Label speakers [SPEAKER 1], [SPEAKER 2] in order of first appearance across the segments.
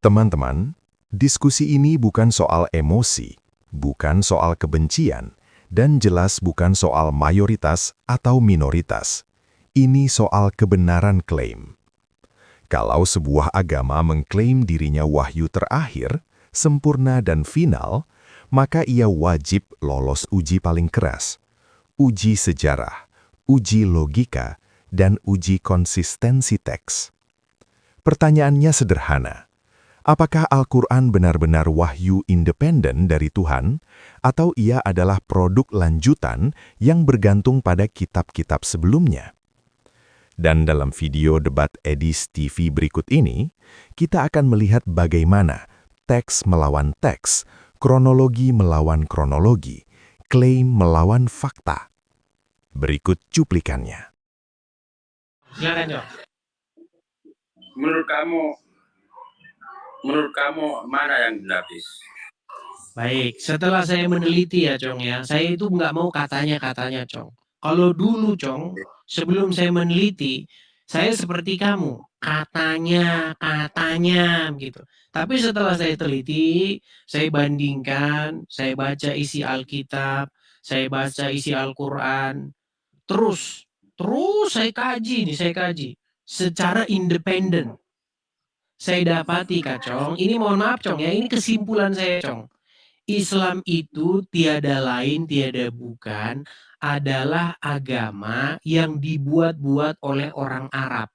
[SPEAKER 1] Teman-teman, diskusi ini bukan soal emosi, bukan soal kebencian, dan jelas bukan soal mayoritas atau minoritas. Ini soal kebenaran klaim. Kalau sebuah agama mengklaim dirinya wahyu terakhir, sempurna dan final, maka ia wajib lolos uji paling keras. Uji sejarah, uji logika, dan uji konsistensi teks. Pertanyaannya sederhana. Apakah Al-Quran benar-benar wahyu independen dari Tuhan, atau ia adalah produk lanjutan yang bergantung pada kitab-kitab sebelumnya? Dan dalam video debat Edis TV berikut ini, kita akan melihat bagaimana teks melawan teks, kronologi melawan kronologi, klaim melawan fakta. Berikut cuplikannya.
[SPEAKER 2] Silakan, Cok.
[SPEAKER 3] Menurut kamu mana yang dilapis?
[SPEAKER 2] Baik, setelah saya meneliti ya, Cong ya, saya itu nggak mau katanya-katanya, Cong. Kalau dulu, Cong, sebelum saya meneliti, saya seperti kamu, katanya gitu. Tapi setelah saya teliti, saya bandingkan, saya baca isi Alkitab, saya baca isi Al-Quran, terus saya kaji secara independen. Saya dapati, Kak Cong, ini mohon maaf, Cong ya, ini kesimpulan saya, Cong. Islam itu tiada lain, tiada bukan, adalah agama yang dibuat-buat oleh orang Arab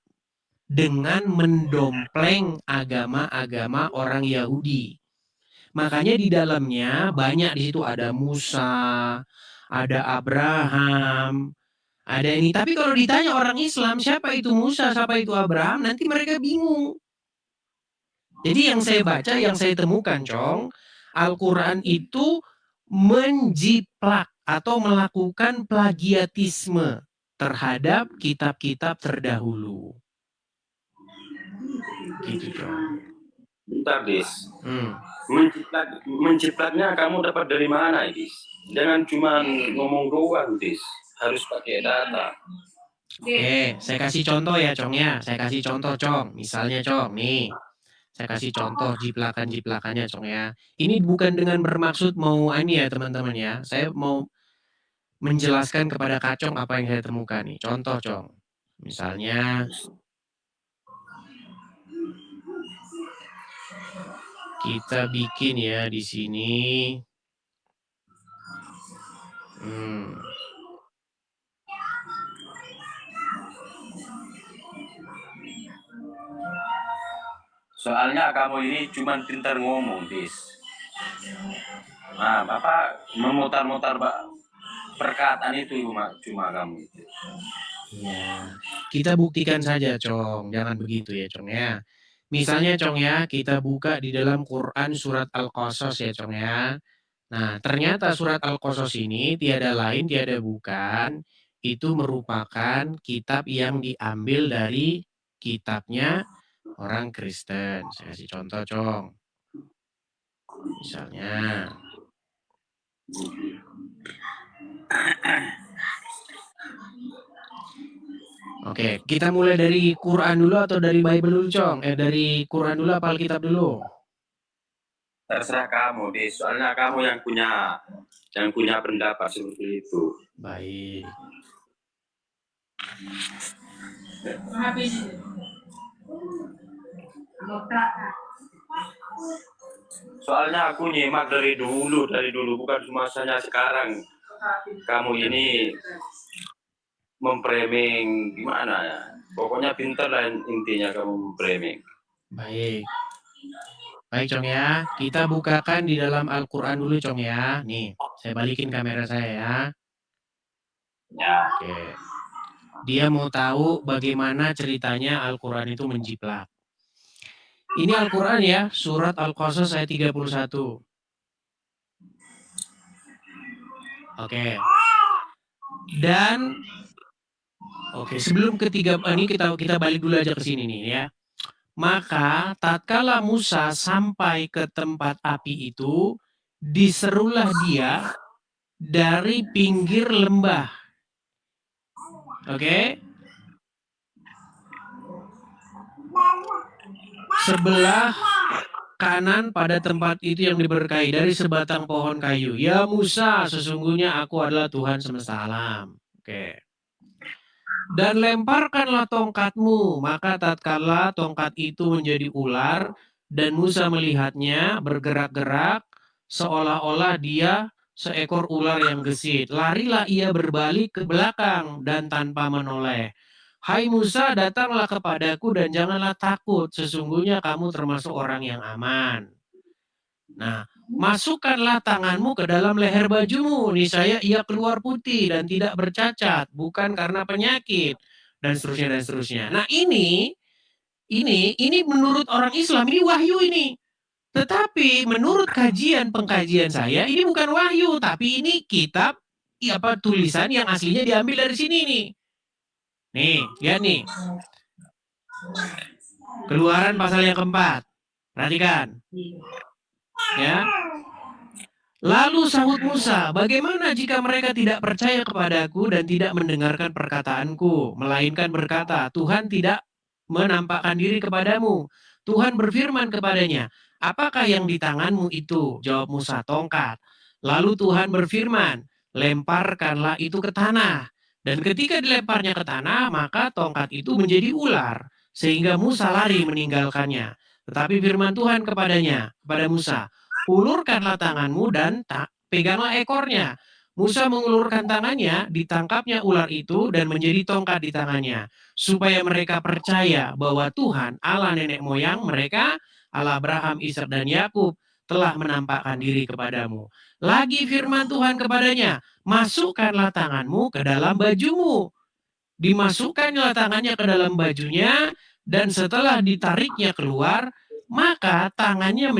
[SPEAKER 2] dengan mendompleng agama-agama orang Yahudi. Makanya di dalamnya banyak di situ ada Musa, ada Abraham, ada ini. Tapi kalau ditanya orang Islam, siapa itu Musa, siapa itu Abraham, nanti mereka bingung. Jadi yang saya baca, yang saya temukan, Cong, Al-Quran itu menjiplak atau melakukan plagiatisme terhadap kitab-kitab terdahulu. Gitu, Cong.
[SPEAKER 3] Bentar, Dis. Menjiplaknya kamu dapat dari mana, Dis? Jangan cuma ngomong doang, Dis. Harus pakai data.
[SPEAKER 2] Oke, saya kasih contoh ya, Cong ya. Saya kasih contoh, Cong. Misalnya, Cong, nih. Saya kasih contoh jiplakan-jiplakannya, Cong ya. Ini bukan dengan bermaksud mau ini ya, teman-teman ya. Saya mau menjelaskan kepada Kacong apa yang saya temukan nih. Contoh, Cong. Misalnya kita bikin ya di sini.
[SPEAKER 3] Soalnya kamu ini cuma pintar ngomong, Dis. Nah, Bapak memutar-mutar perkataan itu cuma kamu itu.
[SPEAKER 2] Iya. Kita buktikan saja, Cong. Jangan begitu ya, Cong ya. Misalnya, Cong ya, kita buka di dalam Quran surat Al-Qasas ya, Cong ya. Nah, ternyata surat Al-Qasas ini tiada lain, tiada bukan, itu merupakan kitab yang diambil dari kitabnya orang Kristen. Saya kasih contoh, Cong. Misalnya. Oke, kita mulai dari Quran dulu atau dari Bible dulu, Cong? Dari Quran dulu apa Alkitab dulu?
[SPEAKER 3] Terserah kamu, Dis. Soalnya kamu yang punya pendapat seperti itu.
[SPEAKER 2] Baik.
[SPEAKER 3] Soalnya aku nyimak dari dulu, bukan cuma hanya sekarang. Kamu ini memframing gimana ya? Pokoknya pintar lah intinya kamu memframing.
[SPEAKER 2] Baik. Baik, Cong ya. Kita bukakan di dalam Al-Quran dulu, Cong ya. Nih, saya balikin kamera saya ya.
[SPEAKER 3] Ya.
[SPEAKER 2] Oke. Dia mau tahu bagaimana ceritanya Al-Quran itu menjiplak. Ini Al-Quran ya, surat Al-Qasas ayat 31. Oke. Dan sebelum ketiga ini kita balik dulu aja ke sini nih ya. Maka tatkala Musa sampai ke tempat api itu, diserulah dia dari pinggir lembah. Oke. Sebelah kanan pada tempat itu yang diberkahi dari sebatang pohon kayu. Ya Musa, sesungguhnya aku adalah Tuhan semesta alam. Oke. Dan lemparkanlah tongkatmu, maka tatkala tongkat itu menjadi ular, dan Musa melihatnya bergerak-gerak, seolah-olah dia seekor ular yang gesit. Larilah ia berbalik ke belakang dan tanpa menoleh. Hai Musa, datanglah kepadaku dan janganlah takut, sesungguhnya kamu termasuk orang yang aman. Nah, masukkanlah tanganmu ke dalam leher bajumu, niscaya ia keluar putih dan tidak bercacat, bukan karena penyakit, dan seterusnya dan seterusnya. Nah, ini menurut orang Islam ini wahyu ini. Tetapi menurut pengkajian saya ini bukan wahyu, tapi ini kitab tulisan yang aslinya diambil dari sini nih. Nih, lihat nih. Keluaran pasal yang keempat. Perhatikan. Ya. Lalu sahut Musa, bagaimana jika mereka tidak percaya kepadaku dan tidak mendengarkan perkataanku, melainkan berkata, Tuhan tidak menampakkan diri kepadamu. Tuhan berfirman kepadanya, apakah yang di tanganmu itu? Jawab Musa, tongkat. Lalu Tuhan berfirman, lemparkanlah itu ke tanah. Dan ketika dilemparnya ke tanah, maka tongkat itu menjadi ular, sehingga Musa lari meninggalkannya. Tetapi firman Tuhan kepada Musa, ulurkanlah tanganmu dan peganglah ekornya. Musa mengulurkan tangannya, ditangkapnya ular itu dan menjadi tongkat di tangannya. Supaya mereka percaya bahwa Tuhan, Allah nenek moyang mereka, Allah Abraham, Ishak dan Yakub, telah menampakkan diri kepadamu. Lagi firman Tuhan kepadanya, masukkanlah tanganmu ke dalam bajumu. Dimasukkanlah tangannya ke dalam bajunya, dan setelah ditariknya keluar, maka tangannya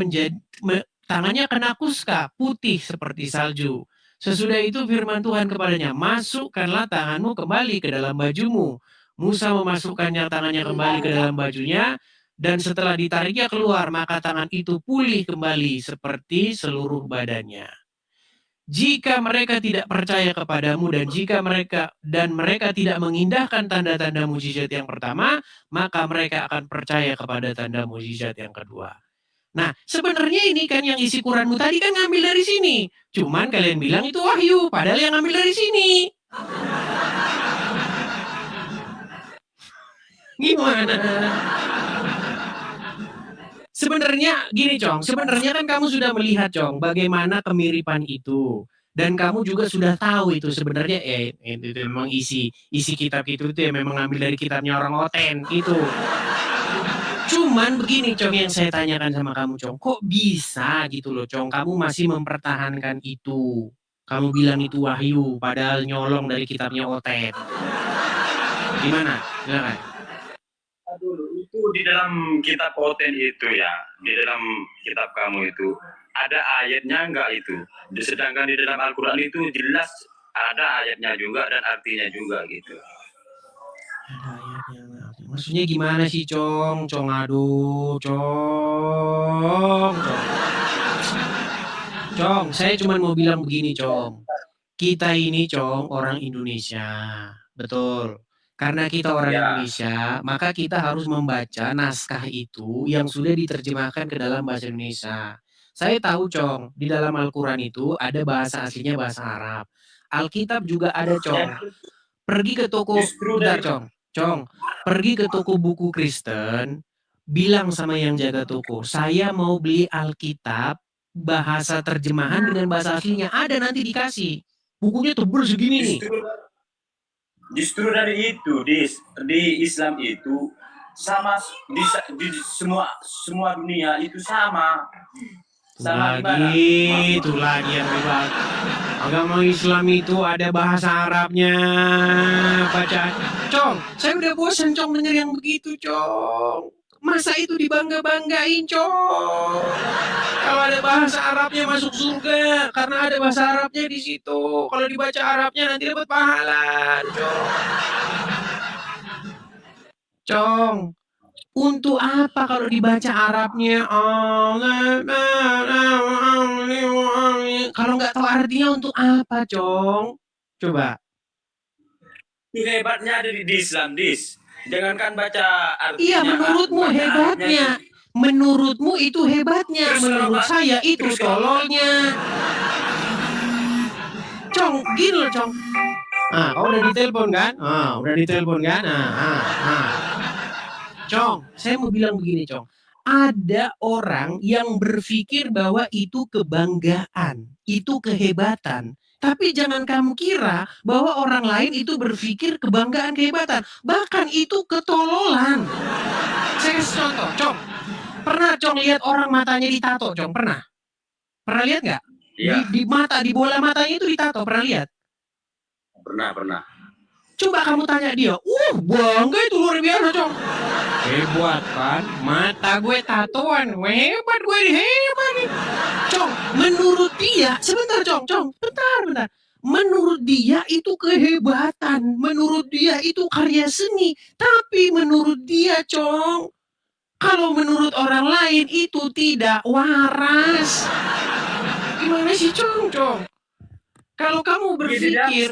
[SPEAKER 2] kena kuska, putih seperti salju. Sesudah itu firman Tuhan kepadanya, masukkanlah tanganmu kembali ke dalam bajumu. Musa memasukkannya tangannya kembali ke dalam bajunya, dan setelah ditariknya keluar, maka tangan itu pulih kembali seperti seluruh badannya. Jika mereka tidak percaya kepadamu dan mereka tidak mengindahkan tanda-tanda mujizat yang pertama, maka mereka akan percaya kepada tanda mujizat yang kedua. Nah, sebenarnya ini kan yang isi Quranmu tadi kan ngambil dari sini. Cuman kalian bilang itu wahyu, padahal yang ngambil dari sini. Gimana? Sebenarnya gini, Cong. Sebenarnya kan kamu sudah melihat, Cong, bagaimana kemiripan itu. Dan kamu juga sudah tahu itu sebenarnya itu memang isi kitab itu ya memang ngambil dari kitabnya orang Oten itu. Cuman begini, Cong, yang saya tanyakan sama kamu, Cong. Kok bisa gitu loh, Cong, kamu masih mempertahankan itu? Kamu bilang itu wahyu, padahal nyolong dari kitabnya Oten. Gimana? Silakan.
[SPEAKER 3] Itu di dalam kitab Oten itu ya, di dalam kitab kamu itu, ada ayatnya enggak itu? Sedangkan di dalam Al-Quran itu jelas ada ayatnya juga dan artinya juga gitu.
[SPEAKER 2] Ada ayatnya enggak? Maksudnya gimana sih, Cong? Cong, aduh, Cong. Cong, saya cuma mau bilang begini, Cong. Kita ini, Cong, orang Indonesia. Betul. Karena kita orang Indonesia, maka kita harus membaca naskah itu yang sudah diterjemahkan ke dalam bahasa Indonesia. Saya tahu, Cong, di dalam Al-Quran itu ada bahasa aslinya bahasa Arab. Alkitab juga ada, Cong. Pergi ke toko, bentar, Cong, pergi ke toko buku Kristen, bilang sama yang jaga toko, saya mau beli Alkitab, bahasa terjemahan dengan bahasa aslinya, ada nanti dikasih. Bukunya tebel segini nih.
[SPEAKER 3] Justru dari itu di Islam itu sama di semua dunia itu sama.
[SPEAKER 2] Itu lagi yang hebat. Agama Islam itu ada bahasa Arabnya. Baca, Cong, saya udah bosan, Cong, denger yang begitu, Cong. Masa itu dibangga-banggain, Cong. Kalau ada bahasa Arabnya masuk surga, karena ada bahasa Arabnya di situ. Kalau dibaca Arabnya nanti dapat pahala, Cong. Cong, untuk apa kalau dibaca Arabnya? Kalau nggak tahu artinya untuk apa, Cong? Coba.
[SPEAKER 3] Itu hebatnya ada di Islam, Dis. Jangankan baca artinya.
[SPEAKER 2] Iya, menurutmu hebatnya. Menurutmu itu hebatnya,
[SPEAKER 3] Terus
[SPEAKER 2] menurut
[SPEAKER 3] kenapa?
[SPEAKER 2] saya itu
[SPEAKER 3] Terus kenapa?
[SPEAKER 2] tololnya. Cong, gini loh, Cong. Kau udah ditelepon kan? Udah ditelepon kan? Cong, saya mau bilang begini, Cong. Ada orang yang berpikir bahwa itu kebanggaan, itu kehebatan. Tapi jangan kamu kira bahwa orang lain itu berpikir kebanggaan, kehebatan. Bahkan itu ketololan. Saya kasih contoh, Cong. Pernah, Cong, lihat orang matanya ditato, Cong? Pernah? Pernah lihat nggak?
[SPEAKER 3] Iya,
[SPEAKER 2] Di mata, di bola matanya itu ditato, pernah lihat?
[SPEAKER 3] pernah.
[SPEAKER 2] Coba kamu tanya dia, bangga itu luar biasa, Cong. Hebat kan? Mata gue tatoan, hebat gue nih, hebat nih. Cong, menurut dia, sebentar, Cong, bentar. Menurut dia itu kehebatan, menurut dia itu karya seni. Tapi menurut dia, Cong, kalau menurut orang lain itu tidak waras. Gimana sih, Cong? Kalau kamu berpikir,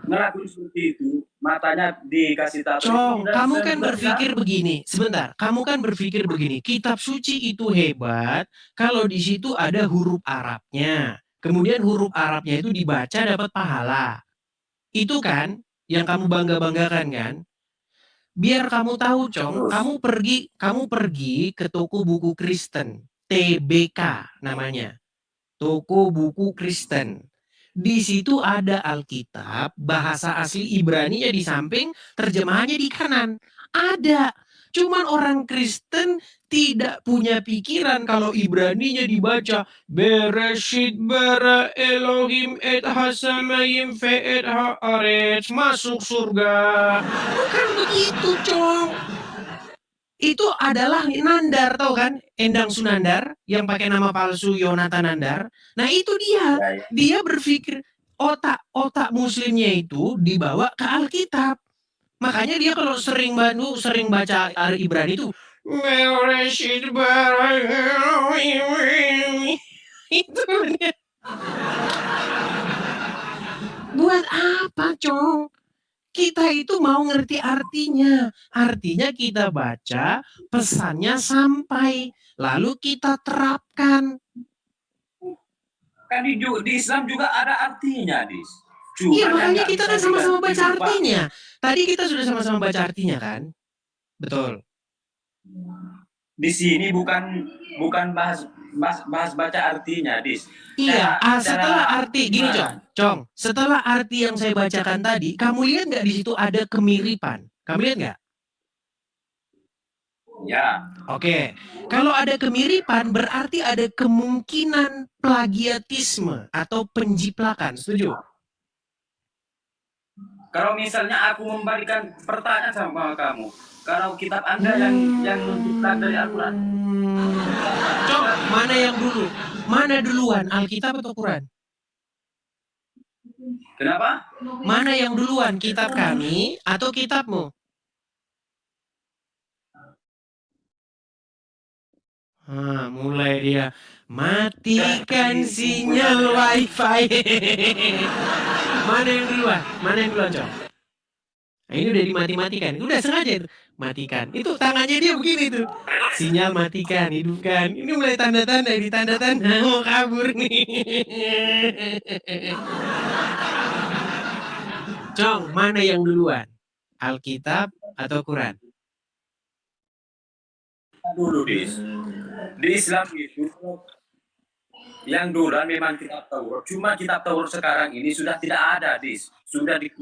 [SPEAKER 3] ngelakuin seperti itu, matanya dikasih tato.
[SPEAKER 2] Cong, kamu kan berpikir begini, sebentar, kamu kan berpikir begini, kitab suci itu hebat kalau di situ ada huruf Arabnya. Kemudian huruf Arabnya itu dibaca dapat pahala. Itu kan yang kamu bangga-banggakan kan? Biar kamu tahu, Cong, kamu pergi ke toko buku Kristen, TBK namanya. Toko buku Kristen. Di situ ada Alkitab, bahasa asli Ibrani di samping, terjemahannya di kanan. Ada. Cuman orang Kristen tidak punya pikiran kalau Ibraninya dibaca Bereshit bara Elohim et hasamayim ve et haaretz, masuk surga. Bukan begitu, Cong. Itu adalah Nandar, tahu kan? Endang Sunandar yang pakai nama palsu Yonatan Nandar. Nah, itu dia. Dia berpikir otak muslimnya itu dibawa ke Alkitab. Makanya dia kalau sering baca Ibrani itu itu dia. Buat apa, Cong? Kita itu mau ngerti artinya. Artinya kita baca, pesannya sampai. Lalu kita terapkan.
[SPEAKER 3] Kan di Islam juga ada artinya, Dis.
[SPEAKER 2] Iya, makanya kita kan sama-sama baca artinya. Tadi kita sudah sama-sama baca artinya kan? Betul.
[SPEAKER 3] Di sini bukan bahas baca artinya, Dis.
[SPEAKER 2] Iya, setelah arti gini, Cong. Setelah arti yang saya bacakan tadi, kamu lihat nggak di situ ada kemiripan? Kamu lihat nggak?
[SPEAKER 3] Ya.
[SPEAKER 2] Oke, kalau ada kemiripan berarti ada kemungkinan plagiatisme atau penjiplakan. Setuju?
[SPEAKER 3] Kalau misalnya aku memberikan pertanyaan sama kamu, kalau kitab Anda yang menciptakan dari Al-Quran,
[SPEAKER 2] Coba mana yang dulu? Mana duluan, Alkitab atau Quran?
[SPEAKER 3] Kenapa?
[SPEAKER 2] Mana yang duluan, kitab kami atau kitabmu? Mulai dia matikan sinyal wifi. Mana yang duluan? Cok? Nah, ini udah dimati-matikan. Udah sengaja matikan. Itu tangannya dia begini tuh. Sinyal matikan, hidupkan. Ini mulai tanda-tanda, di tanda-tanda mau kabur nih. Cong, mana yang duluan? Alkitab atau Quran?
[SPEAKER 3] Dulu, Dis. Di Islam itu yang duluan memang kitab Taurat. Cuma kitab Taurat sekarang ini sudah tidak ada, Dis. Sudah di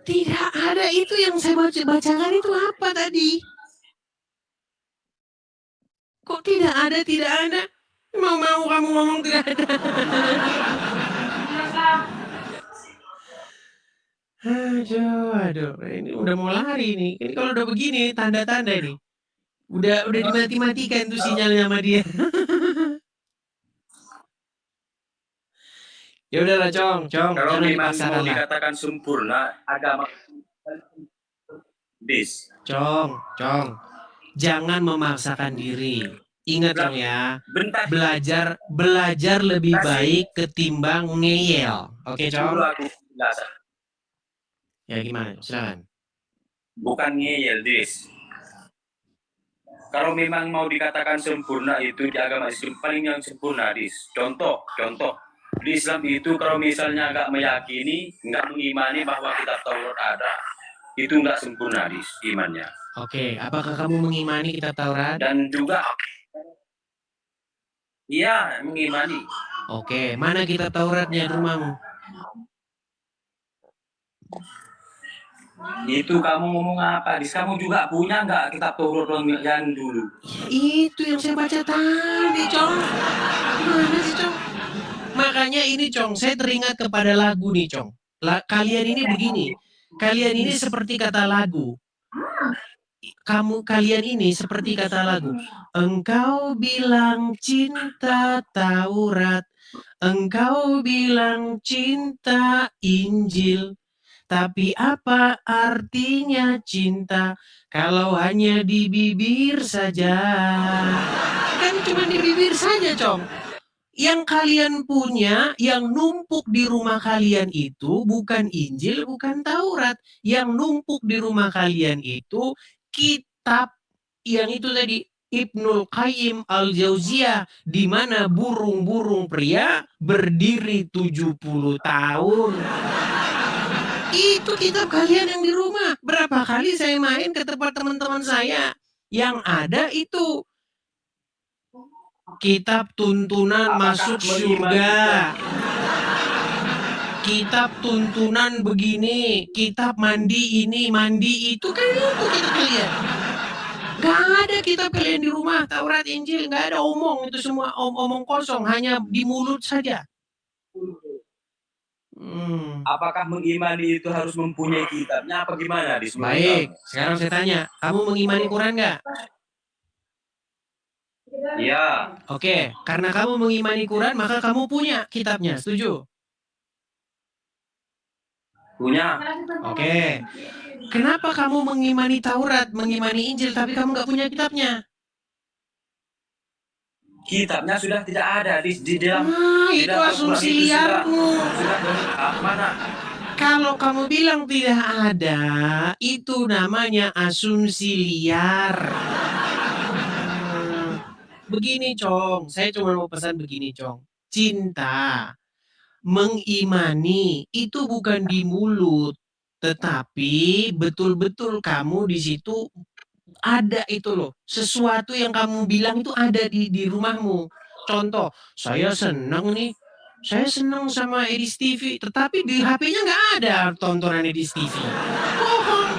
[SPEAKER 2] tidak ada. Itu yang saya bacakan itu apa tadi? Kok tidak ada? Mau kamu ngomong tidak ada. Aduh, ini udah mau lari nih. Ini kalau udah begini tanda-tanda nih. Udah dimati-matikan tuh sinyalnya sama dia. Ya udahlah, Cong.
[SPEAKER 3] Kalau memang mau dikatakan sempurna agama, Dis.
[SPEAKER 2] Cong. Jangan memaksakan diri. Ingat, Cong ya. Belajar lebih baik ketimbang ngeyel. Oke, Cong? Ya gimana? Silakan.
[SPEAKER 3] Bukan ngeyel, Dis. Kalau memang mau dikatakan sempurna itu di agama Islam paling yang sempurna, contoh di Islam itu kalau misalnya nggak meyakini, nggak mengimani bahwa kitab Taurat ada, itu nggak sempurna imannya.
[SPEAKER 2] Oke, apakah kamu mengimani kitab Taurat?
[SPEAKER 3] Dan juga iya mengimani.
[SPEAKER 2] Oke, mana kitab Tauratnya di rumahmu?
[SPEAKER 3] Itu kamu ngomong apa? Kamu juga punya nggak kitab Taurat yang dulu?
[SPEAKER 2] Ya, itu yang saya baca tadi, Cong. Gimana sih, Cong? Makanya ini, Cong, saya teringat kepada lagu nih, Cong. Kalian ini begini. Kalian ini seperti kata lagu. Kalian ini seperti kata lagu. Engkau bilang cinta Taurat, engkau bilang cinta Injil. Tapi apa artinya cinta kalau hanya di bibir saja? Kan cuma di bibir saja, Cong. Yang kalian punya, yang numpuk di rumah kalian itu bukan Injil, bukan Taurat. Yang numpuk di rumah kalian itu kitab yang itu tadi, Ibnul Qayyim Al-Jauziyah, di mana burung-burung pria berdiri 70 tahun. Itu kitab kalian yang di rumah. Berapa kali saya main ke tempat teman-teman saya, yang ada itu kitab tuntunan masuk surga, kitab tuntunan begini, kitab mandi ini, mandi itu, kan itu kitab kalian. Gak ada kitab kalian di rumah, Taurat, Injil, gak ada omong, itu semua omong kosong, hanya di mulut saja.
[SPEAKER 3] Apakah mengimani itu harus mempunyai kitabnya apa gimana?
[SPEAKER 2] Baik, sekarang saya tanya, kamu mengimani Quran nggak?
[SPEAKER 3] Iya.
[SPEAKER 2] Oke, karena kamu mengimani Quran, maka kamu punya kitabnya, setuju?
[SPEAKER 3] Punya.
[SPEAKER 2] Oke. Kenapa kamu mengimani Taurat, mengimani Injil, tapi kamu nggak punya kitabnya?
[SPEAKER 3] Kitabnya sudah tidak ada di dalam.
[SPEAKER 2] Itu asumsi liarmu.
[SPEAKER 3] Mana?
[SPEAKER 2] Kalau kamu bilang tidak ada, itu namanya asumsi liar. Begini, Cong, saya cuma mau pesan begini, Cong. Cinta, mengimani itu bukan di mulut, tetapi betul-betul kamu di situ ada itu loh, sesuatu yang kamu bilang itu ada di rumahmu. Contoh, saya senang sama Edis TV, tetapi di HP-nya nggak ada tontonan Edis TV. Bohong.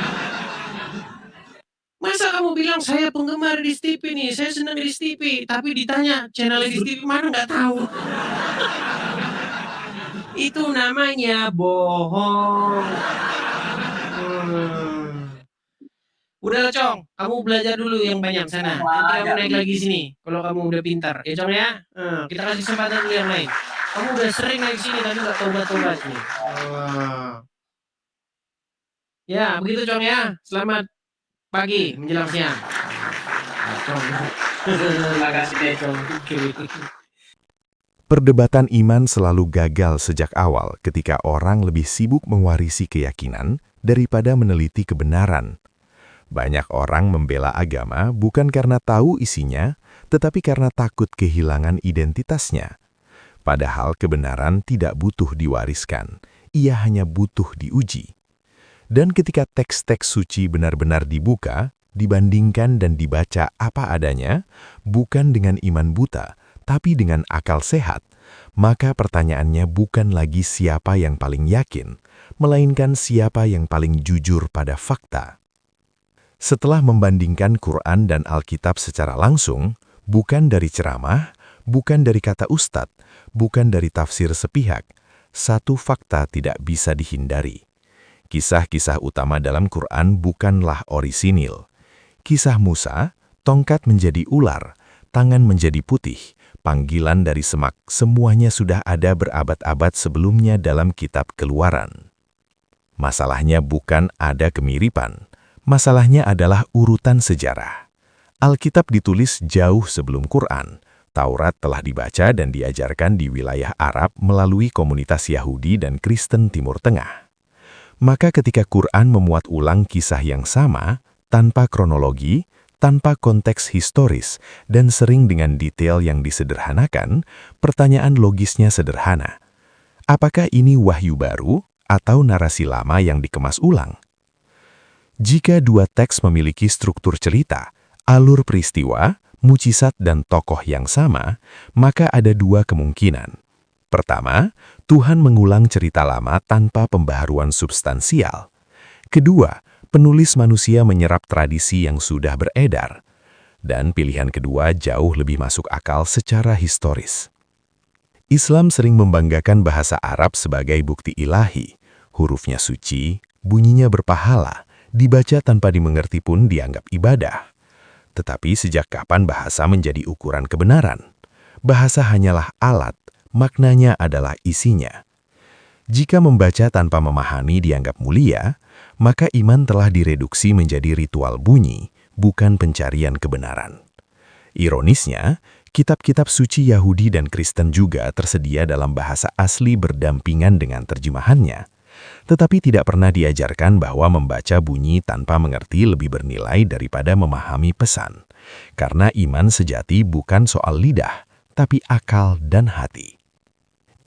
[SPEAKER 2] Masa kamu bilang saya penggemar Edis TV nih, saya senang Edis TV, tapi ditanya channel Edis TV mana nggak tahu. Itu namanya bohong. Udahlah, Cong, kamu belajar dulu yang banyak sana. Nanti kamu naik lagi sini kalau kamu udah pintar. Ya, Cong ya. Kita kasih kesempatan dulu yang lain. Kamu udah sering naik sini tapi nggak tobat-tobat nih. Ya, begitu, Cong ya. Selamat pagi menjelang siang. Cong. Terima kasih, Cong.
[SPEAKER 1] Perdebatan iman selalu gagal sejak awal ketika orang lebih sibuk mewarisi keyakinan daripada meneliti kebenaran. Banyak orang membela agama bukan karena tahu isinya, tetapi karena takut kehilangan identitasnya. Padahal kebenaran tidak butuh diwariskan, ia hanya butuh diuji. Dan ketika teks-teks suci benar-benar dibuka, dibandingkan dan dibaca apa adanya, bukan dengan iman buta, tapi dengan akal sehat, maka pertanyaannya bukan lagi siapa yang paling yakin, melainkan siapa yang paling jujur pada fakta. Setelah membandingkan Quran dan Alkitab secara langsung, bukan dari ceramah, bukan dari kata ustadz, bukan dari tafsir sepihak, satu fakta tidak bisa dihindari. Kisah-kisah utama dalam Quran bukanlah orisinil. Kisah Musa, tongkat menjadi ular, tangan menjadi putih, panggilan dari semak, semuanya sudah ada berabad-abad sebelumnya dalam kitab Keluaran. Masalahnya bukan ada kemiripan. Masalahnya adalah urutan sejarah. Alkitab ditulis jauh sebelum Quran. Taurat telah dibaca dan diajarkan di wilayah Arab melalui komunitas Yahudi dan Kristen Timur Tengah. Maka ketika Quran memuat ulang kisah yang sama, tanpa kronologi, tanpa konteks historis dan sering dengan detail yang disederhanakan, pertanyaan logisnya sederhana. Apakah ini wahyu baru atau narasi lama yang dikemas ulang? Jika dua teks memiliki struktur cerita, alur peristiwa, mukjizat dan tokoh yang sama, maka ada dua kemungkinan. Pertama, Tuhan mengulang cerita lama tanpa pembaharuan substansial. Kedua, penulis manusia menyerap tradisi yang sudah beredar. Dan pilihan kedua jauh lebih masuk akal secara historis. Islam sering membanggakan bahasa Arab sebagai bukti ilahi. Hurufnya suci, bunyinya berpahala, dibaca tanpa dimengerti pun dianggap ibadah. Tetapi sejak kapan bahasa menjadi ukuran kebenaran? Bahasa hanyalah alat, maknanya adalah isinya. Jika membaca tanpa memahami dianggap mulia, maka iman telah direduksi menjadi ritual bunyi, bukan pencarian kebenaran. Ironisnya, kitab-kitab suci Yahudi dan Kristen juga tersedia dalam bahasa asli berdampingan dengan terjemahannya. Tetapi tidak pernah diajarkan bahwa membaca bunyi tanpa mengerti lebih bernilai daripada memahami pesan. Karena iman sejati bukan soal lidah, tapi akal dan hati.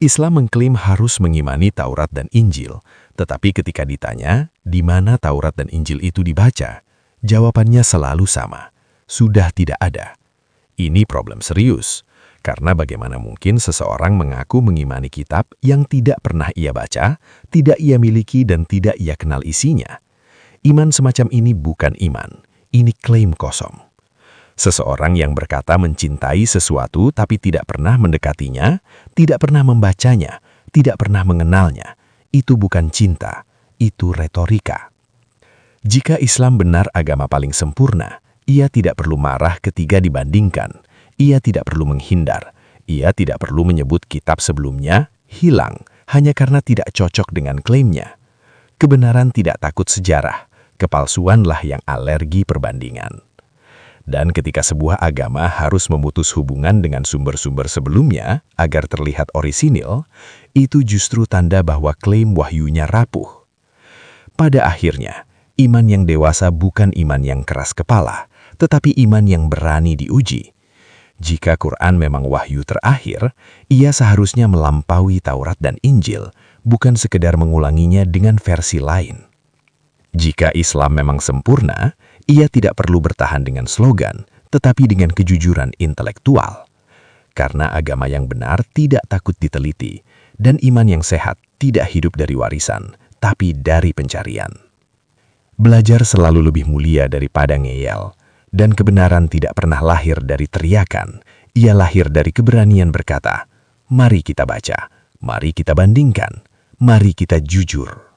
[SPEAKER 1] Islam mengklaim harus mengimani Taurat dan Injil, tetapi ketika ditanya, di mana Taurat dan Injil itu dibaca, jawabannya selalu sama, sudah tidak ada. Ini problem serius. Karena bagaimana mungkin seseorang mengaku mengimani kitab yang tidak pernah ia baca, tidak ia miliki dan tidak ia kenal isinya? Iman semacam ini bukan iman, ini klaim kosong. Seseorang yang berkata mencintai sesuatu tapi tidak pernah mendekatinya, tidak pernah membacanya, tidak pernah mengenalnya, itu bukan cinta, itu retorika. Jika Islam benar agama paling sempurna, ia tidak perlu marah ketika dibandingkan. Ia tidak perlu menghindar. Ia tidak perlu menyebut kitab sebelumnya hilang hanya karena tidak cocok dengan klaimnya. Kebenaran tidak takut sejarah. Kepalsuanlah yang alergi perbandingan. Dan ketika sebuah agama harus memutus hubungan dengan sumber-sumber sebelumnya agar terlihat orisinil, itu justru tanda bahwa klaim wahyunya rapuh. Pada akhirnya, iman yang dewasa bukan iman yang keras kepala, tetapi iman yang berani diuji. Jika Quran memang wahyu terakhir, ia seharusnya melampaui Taurat dan Injil, bukan sekedar mengulanginya dengan versi lain. Jika Islam memang sempurna, ia tidak perlu bertahan dengan slogan, tetapi dengan kejujuran intelektual. Karena agama yang benar tidak takut diteliti, dan iman yang sehat tidak hidup dari warisan, tapi dari pencarian. Belajar selalu lebih mulia daripada ngeyel. Dan kebenaran tidak pernah lahir dari teriakan, ia lahir dari keberanian berkata, mari kita baca, mari kita bandingkan, mari kita jujur.